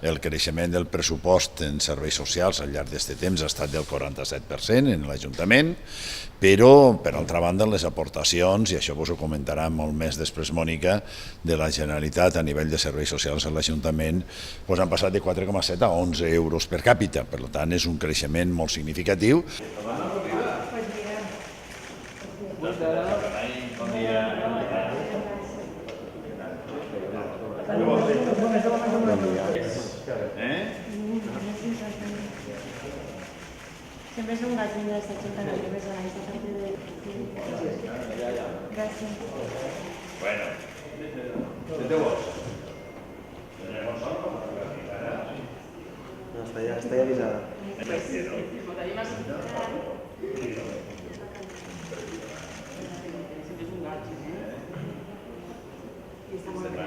el creixement del pressupost en serveis socials al llarg d'aquest temps ha estat del 47% en l'Ajuntament, però, per altra banda, les aportacions, i això us ho comentarà molt més després Mònica, de la Generalitat a nivell de serveis socials a l'Ajuntament han passat de 4,7 a 11 euros per càpita. Per tant, és un creixement molt significatiu. Sempre és un gat de les ajuntaments de Besonais a partir de... Gràcies. Bueno, què te vols? No, està ja avisada. I està molt bé.